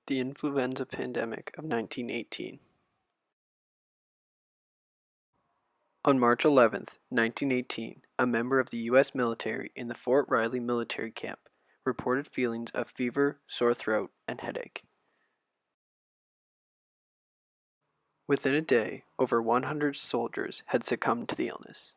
The Influenza Pandemic of 1918. On March 11, 1918, a member of the U.S. military in the Fort Riley military camp reported feelings of fever, sore throat, and headache. Within a day, over 100 soldiers had succumbed to the illness.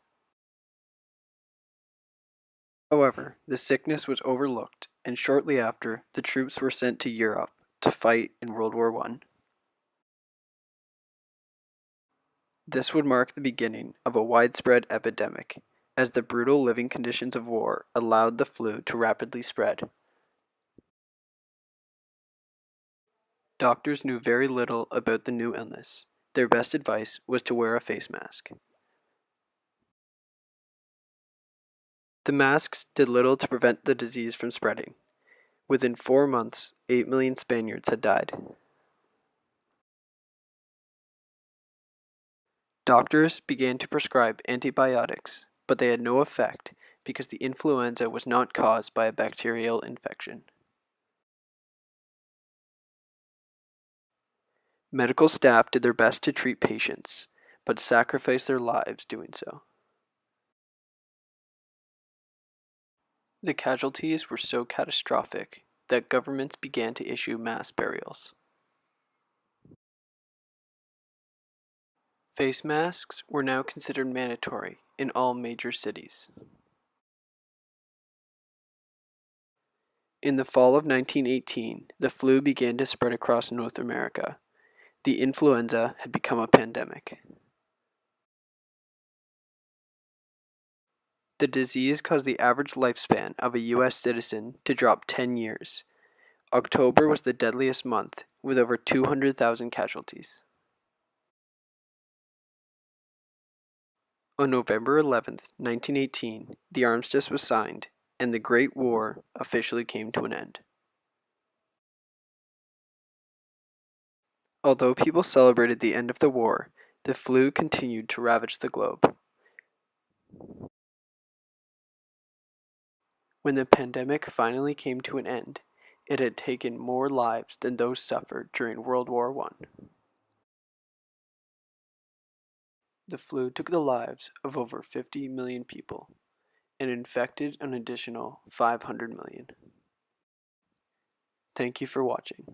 However, the sickness was overlooked, and shortly after, the troops were sent to Europe to fight in World War I. This would mark the beginning of a widespread epidemic, as the brutal living conditions of war allowed the flu to rapidly spread. Doctors knew very little about the new illness. Their best advice was to wear a face mask. The masks did little to prevent the disease from spreading. Within 4 months, 8 million Spaniards had died. Doctors began to prescribe antibiotics, but they had no effect because the influenza was not caused by a bacterial infection. Medical staff did their best to treat patients, but sacrificed their lives doing so. The casualties were so catastrophic that governments began to issue mass burials. Face masks were now considered mandatory in all major cities. In the fall of 1918, the flu began to spread across North America. The influenza had become a pandemic. The disease caused the average lifespan of a U.S. citizen to drop 10 years. October was the deadliest month, with over 200,000 casualties. On November 11, 1918, the armistice was signed, and the Great War officially came to an end. Although people celebrated the end of the war, the flu continued to ravage the globe. When the pandemic finally came to an end, it had taken more lives than those suffered during World War I. The flu took the lives of over 50 million people and infected an additional 500 million. Thank you for watching.